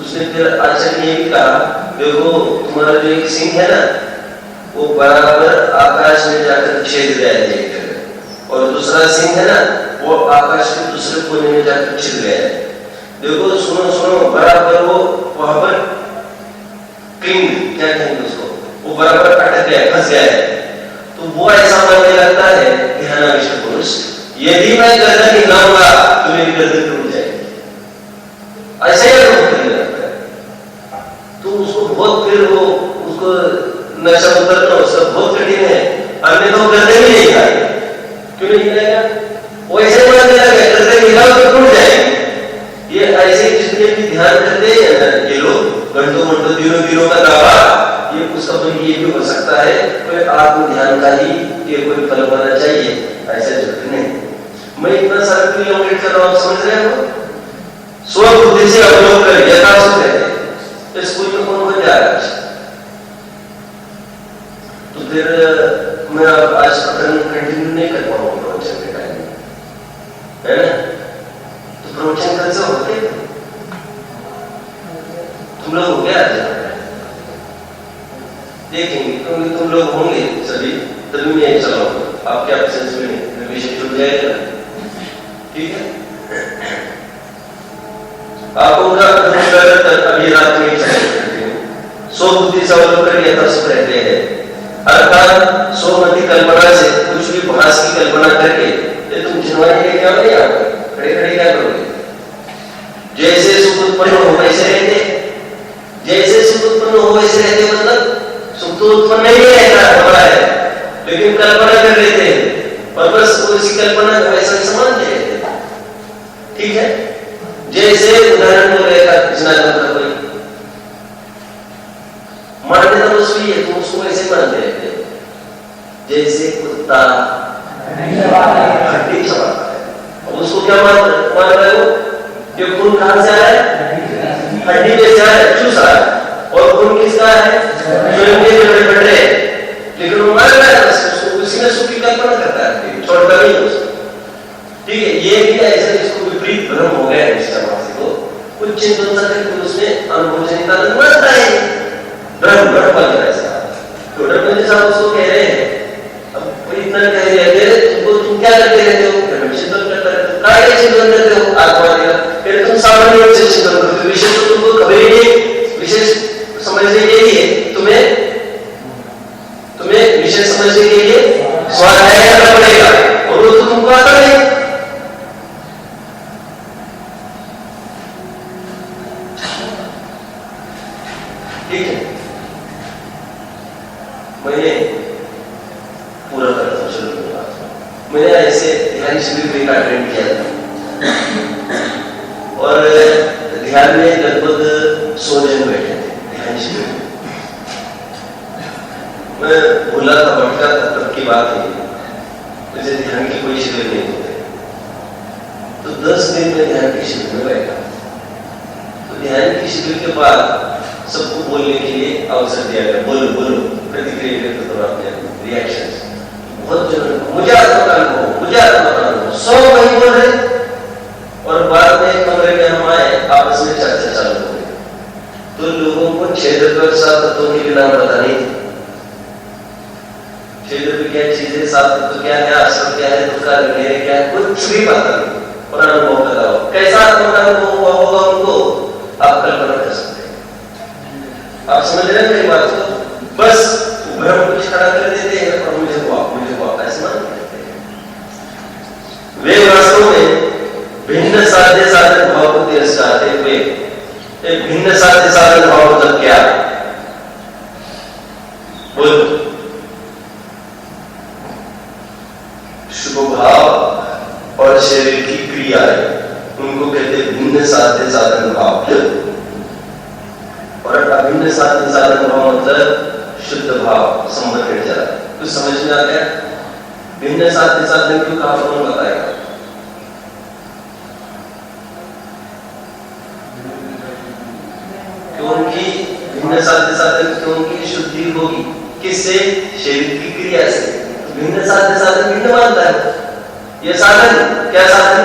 उसने फिर आचार्य ने भी कहा देखो तुम्हारा जो एक सिंह है ना वो बराबर आकाश में जाकर छेद गया है, और दूसरा सिंह है ना वो आकाश के दूसरे कोने में जाकर छिद गया है। देखो सुनो सुनो, बराबर वो वहां पर क्लिंग क्या कहेंगे उसको, वो बराबर अटक गया, फंस गया है। तो वो ऐसा मानने लगता है ध्यानाविष्ट पुरुष, यदि मैं गर्दन हिलाऊंगा तो मेरी गर्दन टूट जाएगी, ऐसा ही अनुभव करने लगता है। तो उसको बहुत फिर वो उसको नशा उतरना उसका बहुत कठिन है, अन्य तो गर्दन ही नहीं हिलाएगा। क्यों नहीं हिलाएगा? वो ऐसे मानने लगा गर्दन हिलाओ तो टूट जाएगी। ये ऐसे जितने भी ध्यान करते हैं ये लोग घंटों घंटों दिनों दिनों का दावा, ये उसका तो ये भी हो सकता है कोई आत्म ध्यान का ही ये कोई फल होना चाहिए, ऐसा जरूरी नहीं। मैं इतना सारा क्यों इलाबोरेट कर रहा हूं, समझ रहे हो? स्व बुद्धि से अवलोक कर यथा सुख रहते। तो स्कूल में कौन बन जा रहा है? तो फिर मैं आज कंटिन्यू नहीं कर पाऊंगा प्रवचन के टाइम में, है ना? तो प्रवचन कैसे होते? तुम लोग हो गया देखेंगे, क्योंकि तुम लोग होंगे सभी तभी मैं चलाऊंगा, आपके एब्सेंस में विषय जुड़ जाएगा। ठीक है, आप उनका अभी रात में सो बुद्धि से अवलोक कर यथा सुख रहते हैं, अर्थात सोमती कल्पना से कुछ भी भास की कल्पना करके ये तुम जिनवानी लेके आओ नहीं आप खड़े खड़े क्या करोगे? जैसे सुख उत्पन्न हो वैसे रहते, जैसे सुख उत्पन्न हो वैसे रहते मतलब सुख तो उत्पन्न नहीं रहता हो रहा है, लेकिन कल्पना कर लेते हैं और बस उसी कल्पना को वैसा ही समझते रहते। ठीक है, जैसे उदाहरण हो रहेगा जिनागम कोई मानते तो उसकी है, तुम उसको वैसे मानते रहते हो। जैसे कुत्ता हड्डी चबाता है, अब उसको क्या मान रहे हो? ये खून कहां से आ रहा है? हड्डी में से आ रहा है, चूस रहा है, और खून किसका है? स्वयं के जड़े बढ़ रहे, लेकिन वो मान रहा है उसको, उसी में सुख की कल्पना करता है, छोड़ता नहीं उसको। ठीक है, ये भी ऐसा इसको विपरीत भ्रम हो गया है इस समाज को, कुछ चिंतन करके उसमें अनुभव जनित आनंद बढ़ता है, भ्रम बन रहा है। तो डॉक्टर साहब उसको कह रहे हैं, अब इतना कह रहे हैं तुमको, तुम क्या करते रहते हो? चिंतन करते रहते हो, काय के चिंतन करते हो? आत्मा का। फिर तुम सामान्य रूप से चिंतन करते हो, विशेष तो तुमको कभी नहीं, विशेष समझने के लिए तुम्हें विशेष समझने के लिए स्वाध्याय करना पड़ेगा, और वो तो तुमको आता नहीं। ठीक है, मैंने पूरा करता हूँ, चलो मैंने ऐसे ध्यान शिविर भी अटेंड किया था, और ध्यान में लगभग 100 जन बैठे थे ध्यान शिविर में। मैं भूला था, भटका था, तब की बात है। मुझे ध्यान की कोई शिविर नहीं होते, तो 10 दिन में ध्यान की शिविर में बैठा। तो ध्यान की शिविर के बाद सबको बोलने के लिए अवसर दिया गया, बोलो बोलो, प्रतिक्रिया व्यक्त करो, अपने रिएक्शन। बहुत जरूरी, मुझे आत्मकान, मुझे आत्मकान, 100 वही बोल रहे, और बाद में कमरे में हम आए, आपस में चर्चा चालू हो गई। तो लोगों को 6 तत्वों के नाम पता नहीं थे। 6 तत्व क्या चीज है, 7 तत्व क्या है, आश्रम क्या है, दुख का निर्णय क्या है, कुछ भी पता नहीं। और अनुभव बताओ कैसा अनुभव हुआ होगा उनको, आप कल्पना कर सकते हैं। आप समझ रहे हैं मेरी बात को? बस भ्रम कुछ खड़ा कर देते हैं और मुझे हुआ ऐसा मान लेते हैं। वे वास्तव में भिन्न साध्य साधन भाव को तिरस्कारते हुए, एक भिन्न साध्य साधन भाव मतलब क्या? बोलो। शुभ भाव और शरीर की क्रियाएं, उनको कहते भिन्न साध्य साधन भाव। और अभिन्न साध्य साधन भाव मतलब शुद्ध भाव, संबंध चला। कुछ समझ में आ गया? भिन्न साध्य साधन क्यों कहा, कौन बताएगा? क्योंकि भिन्न साध्य साधन, क्योंकि शुद्धि होगी किससे? शरीर की क्रिया से। भिन्न साध्य साधन भिन्न मानता है। यह साधन क्या साधन?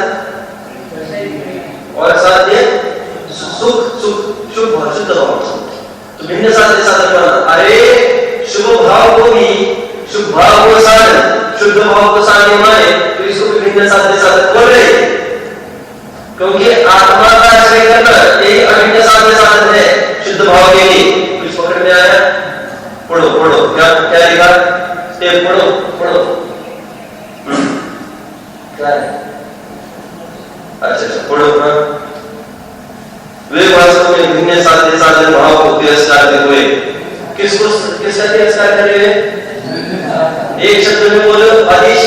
और साध्य सुख, शुभ शुद्ध भाव। तो भिन्न साध्य साधन माना। अरे शुभ भाव को भी, शुभ भाव को साधन, शुद्ध भाव को साधन माने, तो इसको भी भिन्न साध्य साधन बोल रहे। क्योंकि आत्मा का आश्रय करना यही अभिन्न साध्य साधन है शुद्ध भाव के लिए। कुछ पकड़ में आया? पढ़ो पढ़ो, क्या क्या लिखा? स्टेप पढ़ो पढ़ो। क्या है? अच्छा पढ़ो ना। वे वास्तव में भिन्न साध्य साधन भाव को तिरस्कार करते हुए, किसका तिरस्कार कर रहे हैं? एक शब्द में बोलो, आदिश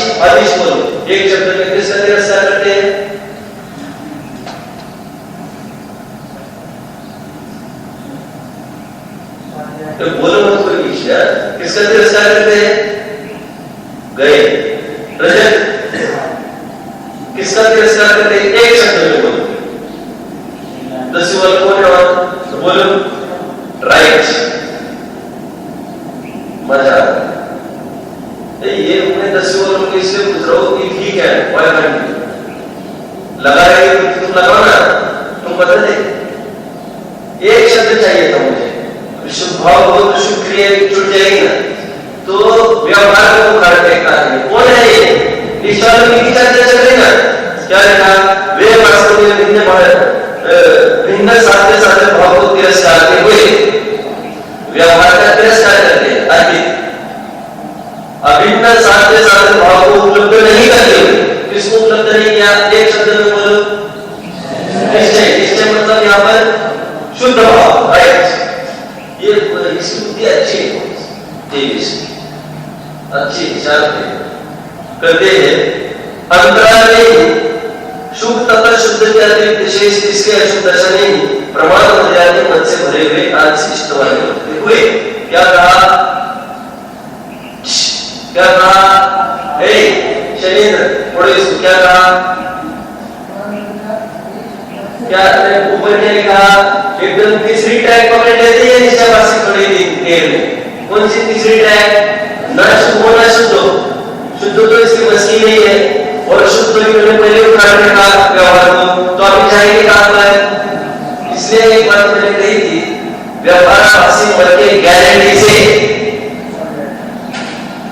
बोलो। एक शब्द में किसका तिरस्कार करते हैं? तो बोलो मत कोई बीच में। किसका तिरस्कार करते हैं? गए रजत। किसका तिरस्कार करते हैं? एक शब्द में बोलो। 10 वाला कौन है? तो बोलो राइट। मजा ये अपने 10 वालों को इसलिए पूछ रहा हूं कि ठीक है, लगा रहे तुम लगाओ ना, तुम बता दे। एक शब्द चाहिए था मुझे, शुभ भाव हो तो शुभ क्रिया छूट जाएगी ना, तो व्यवहार को उखाड़ फेंकना है। कौन है ये? निशान की चर्चा चल रही ना। क्या लिखा? वे वास्तव में भिन्न साध्य साधन भाव को तिरस्कार करते हुए, व्यवहार का तिरस्कार करते हैं। अभिन्न साध्य साधन भाव को उपलब्ध नहीं करते हुए, किसको उपलब्ध नहीं किया? एक शब्द में बोलो, निश्चय। निश्चय मतलब यहाँ पर शुद्ध भाव, राइट। ये इसकी बुद्धि अच्छी अच्छी विचार करते हैं। अंतराल में शुभ तथा शुद्ध के अतिरिक्त विशेष इसके अशुभ दर्शन नहीं, प्रमाण मर्यादा के मन से भरे हुए आंशिक चित्त वाले होते हुए। क्या कहा? क्या कहा? शरीर पढ़ो इसको। क्या कहा? क्या ऊपर क्या लिखा? एकदम तीसरी टैग पकड़ लेती है निश्चयवासी थोड़ी देर में। कौन सी तीसरी टैग? न शुद्ध हो न शुद्ध हो। शुद्ध तो इसकी मसीह नहीं है, और शुद्ध तो इन्होंने पहले उठाने का व्यवहार को, तो अभी जाएंगे कहां पर? इसलिए एक बात मैंने कही थी, व्यवहार भाषी बल के गारंटी से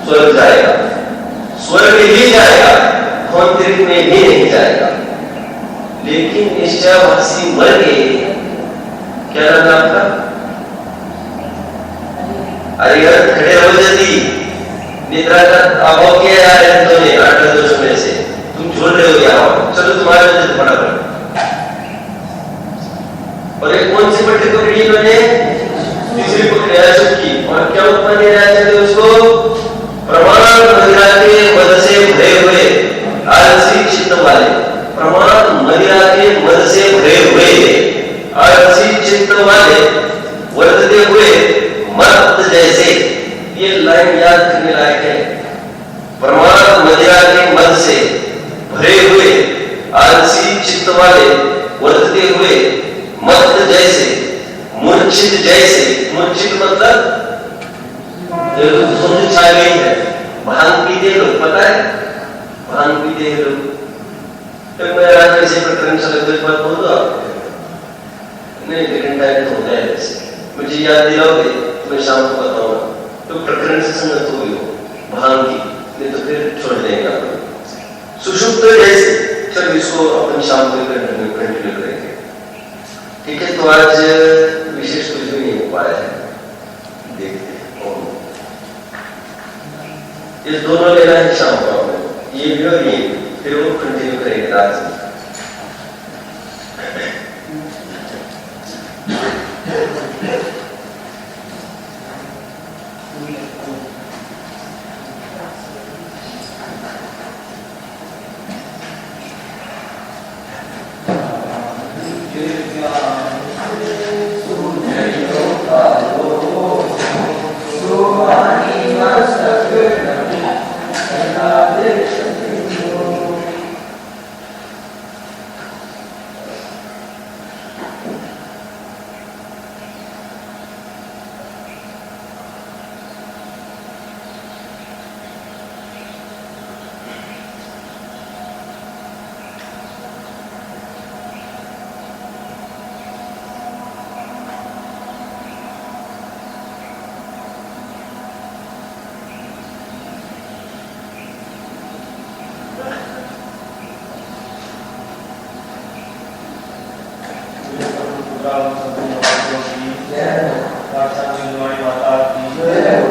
स्वर्ग जाएगा, स्वर्ग ही जाएगा, धौंतरिक में भी नहीं जाएगा। लेकिन निश्चयवासी मर गए। क्या नाम है आपका? अरे यार खड़े हो जाती, निद्रा का अभाव किया है तुमने 8 दोषों में से, तुम झोल रहे हो यहाँ। चलो तुम्हारे वजह फटाफट। और एक कौन सी पट्टी पकड़ी इन्होंने? तीसरी पकड़ी अशुभ की। और क्या उत्पन्न दे रहा है उसको? प्रमाण मदिरा के मद से भरे हुए आलसी चित्त वाले। प्रमाण मदिरा के मद से भरे हुए आलसी चित्त वाले वर्तते हुए मत जैसे। ये लाइन याद करने लायक है। प्रमाण मदिरा के मद से भरे हुए आलसी चित्त वाले वर्तते हुए मत जैसे, मूर्छित जैसे, मूर्छित मतलब समझ छा गई है, भांग पीते लोग, पता है भांग पीते हैं लोग। तो मैं आज ऐसे प्रकरण से लगभग बात बोल दो आपको, नहीं लेकिन टाइम हो गया है, मुझे याद दिलाओगे तो मैं शाम को बताऊंगा। तो प्रकरण से संगत हुई हो भांग की, नहीं तो फिर छोड़ देंगे आप। सुषुप्त जैसे, चलो इसको अपन शाम को कंटिन्यू करेंगे, ठीक है। तो आज विशेष कुछ भी नहीं हो पाया है, देखते हैं। ये दोनों लेना है शाम को हमें, ये भी और ये भी, फिर वो कंटिन्यू करेंगे रात में। माता की